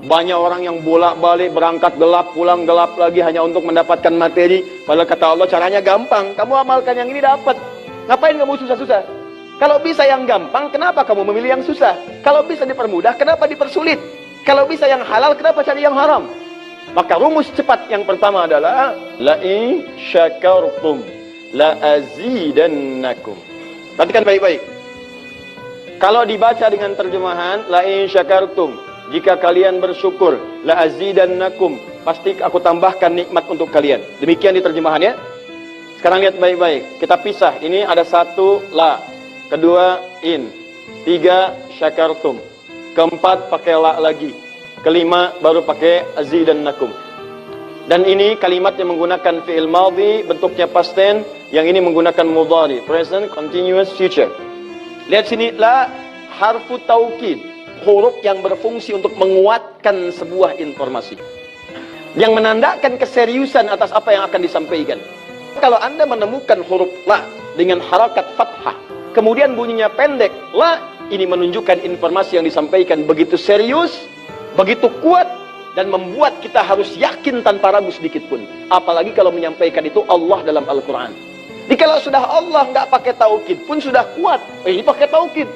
Banyak orang yang bolak-balik, berangkat gelap, pulang gelap lagi hanya untuk mendapatkan materi. Padahal kata Allah caranya gampang. Kamu amalkan yang ini dapat. Ngapain kamu susah-susah? Kalau bisa yang gampang, kenapa kamu memilih yang susah? Kalau bisa dipermudah, kenapa dipersulit? Kalau bisa yang halal, kenapa cari yang haram? Maka rumus cepat yang pertama adalah la in syakartum la azidannakum. Perhatikan baik-baik. Kalau dibaca dengan terjemahan la in syakartum, jika kalian bersyukur, la azidannakum, pasti aku tambahkan nikmat untuk kalian. Demikian di terjemahannya. Sekarang lihat baik-baik. Kita pisah. Ini ada satu la, kedua in, tiga syakartum, keempat pakai la lagi, kelima baru pakai azidannakum. Dan ini kalimat yang menggunakan fi'il madhi, bentuknya past tense, yang ini menggunakan mudhari, present continuous future. Lihat sini, la harfu taukid, huruf yang berfungsi untuk menguatkan sebuah informasi, yang menandakan keseriusan atas apa yang akan disampaikan. Kalau Anda menemukan huruf la dengan harakat fathah, kemudian bunyinya pendek, la, ini menunjukkan informasi yang disampaikan begitu serius, begitu kuat, dan membuat kita harus yakin tanpa ragu sedikit pun. Apalagi kalau menyampaikan itu Allah dalam Al-Quran. Jadi kalau sudah Allah nggak pakai taukid pun sudah kuat, ini pakai taukid.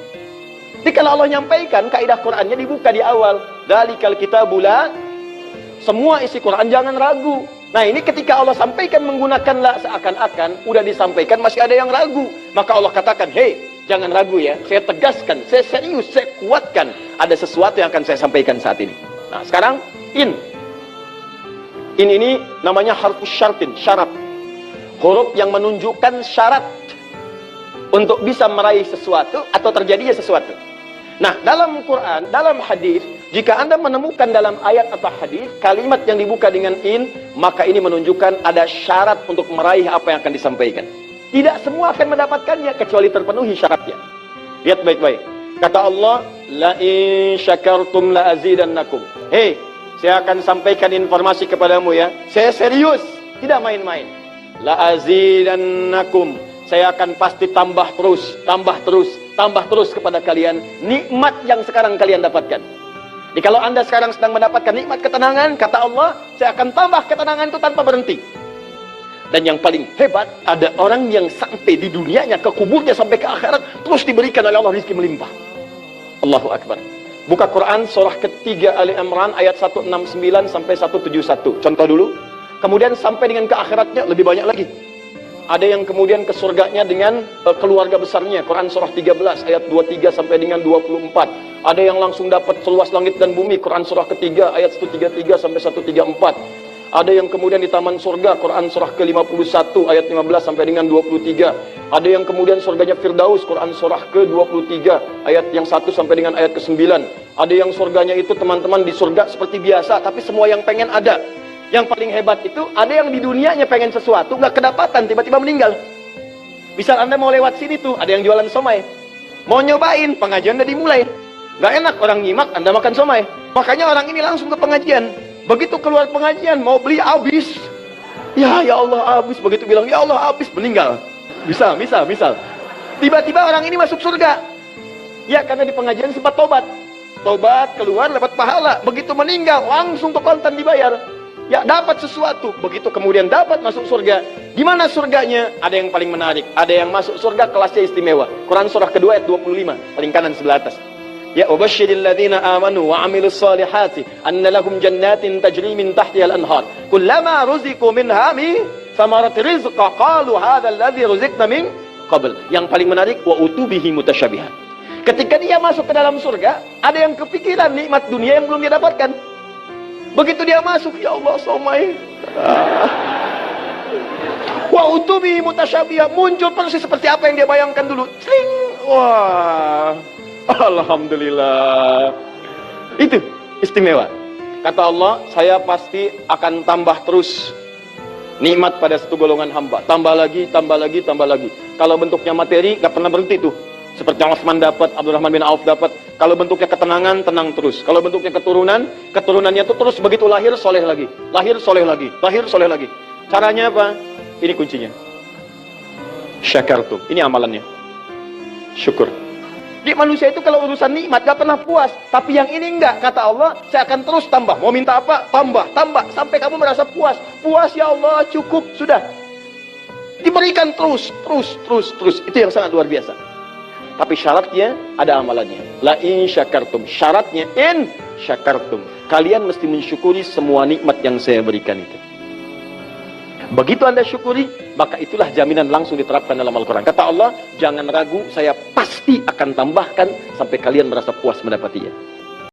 Jadi kalau Allah nyampaikan, kaidah Qurannya dibuka di awal. Dzalikal kitabu la, semua isi Quran jangan ragu. Nah ini ketika Allah sampaikan menggunakan la, seakan-akan udah disampaikan masih ada yang ragu. Maka Allah katakan, hei, jangan ragu ya, saya tegaskan, saya serius, saya kuatkan, ada sesuatu yang akan saya sampaikan saat ini. Nah sekarang in ini namanya harfus syartin, syarat, huruf yang menunjukkan syarat untuk bisa meraih sesuatu atau terjadinya sesuatu. Nah dalam Quran, dalam hadis, jika Anda menemukan dalam ayat atau hadis kalimat yang dibuka dengan in, maka ini menunjukkan ada syarat untuk meraih apa yang akan disampaikan. Tidak semua akan mendapatkannya kecuali terpenuhi syaratnya. Lihat baik-baik. Kata Allah, la in syakartum la azidannakum. Hei, saya akan sampaikan informasi kepadamu ya. Saya serius, tidak main-main. La azidannakum. Saya akan pasti tambah terus, tambah terus, tambah terus kepada kalian nikmat yang sekarang kalian dapatkan. Jadi kalau Anda sekarang sedang mendapatkan nikmat ketenangan, kata Allah, saya akan tambah ketenangan itu tanpa berhenti. Dan yang paling hebat, ada orang yang sampai di dunianya, ke kuburnya, sampai ke akhirat, terus diberikan oleh Allah rizki melimpah. Allahu Akbar. Buka Quran surah ketiga Ali Imran ayat 169 sampai 171. Contoh dulu. Kemudian sampai dengan ke akhiratnya lebih banyak lagi. Ada yang kemudian ke surganya dengan keluarga besarnya. Quran surah 13 ayat 23 sampai dengan 24. Ada yang langsung dapat seluas langit dan bumi. Quran surah ketiga ayat 133 sampai 134. Ada yang kemudian di taman surga. Quran surah ke-51 ayat 15 sampai dengan 23. Ada yang kemudian surganya Firdaus. Quran surah ke-23 ayat yang 1 sampai dengan ayat ke-9. Ada yang surganya itu teman-teman di surga seperti biasa, tapi semua yang pengen ada. Yang paling hebat itu, ada yang di dunianya pengen sesuatu, nggak kedapatan, tiba-tiba meninggal. Misal Anda mau lewat sini tuh, ada yang jualan somai. Mau nyobain, pengajian udah dimulai. Nggak enak orang nyimak, Anda makan somai. Makanya orang ini langsung ke pengajian. Begitu keluar pengajian, mau beli habis. Ya Allah habis. Begitu bilang, ya Allah habis, meninggal. Misal. Tiba-tiba orang ini masuk surga. Ya, karena di pengajian sempat tobat. Tobat, keluar, dapat pahala. Begitu meninggal, langsung ke kontan dibayar. Ya, dapat sesuatu. Begitu kemudian dapat masuk surga. Di mana surganya? Ada yang paling menarik. Ada yang masuk surga kelasnya istimewa. Quran surah kedua ayat 25, paling kanan sebelah atas. Ya, wabasyiril ladzina amanu wa 'amilus solihati anna lahum jannatin tajri min tahtiha al-anhar. Kullama ruziqu minha min thamarati rizqa qalu hadzal ladzi ruziqna min qabl. Yang paling menarik, wa utubihi mutasyabihan. Ketika dia masuk ke dalam surga, ada yang kepikiran nikmat dunia yang belum dia dapatkan. Begitu dia masuk, ya Allah somai. Wa utubi mutasyabihah, muncul persis seperti apa yang dia bayangkan dulu. Sling. Wah. Alhamdulillah. Itu istimewa. Kata Allah, saya pasti akan tambah terus nikmat pada satu golongan hamba. Tambah lagi, tambah lagi, tambah lagi. Kalau bentuknya materi, gak pernah berhenti tuh. Seperti yang Utsman dapat, Abdurrahman bin Auf dapat. Kalau bentuknya ketenangan, tenang terus. Kalau bentuknya keturunan, keturunannya itu terus begitu lahir, soleh lagi. Lahir, soleh lagi. Lahir, soleh lagi. Caranya apa? Ini kuncinya. Syakartum. Ini amalannya. Syukur. Di manusia itu kalau urusan nikmat gak pernah puas. Tapi yang ini enggak. Kata Allah, saya akan terus tambah. Mau minta apa? Tambah, tambah. Sampai kamu merasa puas. Puas ya Allah, cukup. Sudah. Diberikan terus. Itu yang sangat luar biasa. Tapi syaratnya ada amalannya. La in syakartum. Syaratnya in syakartum. Kalian mesti mensyukuri semua nikmat yang saya berikan itu. Begitu Anda syukuri, maka itulah jaminan langsung diterapkan dalam Al-Quran. Kata Allah, jangan ragu, saya pasti akan tambahkan sampai kalian merasa puas mendapatinya.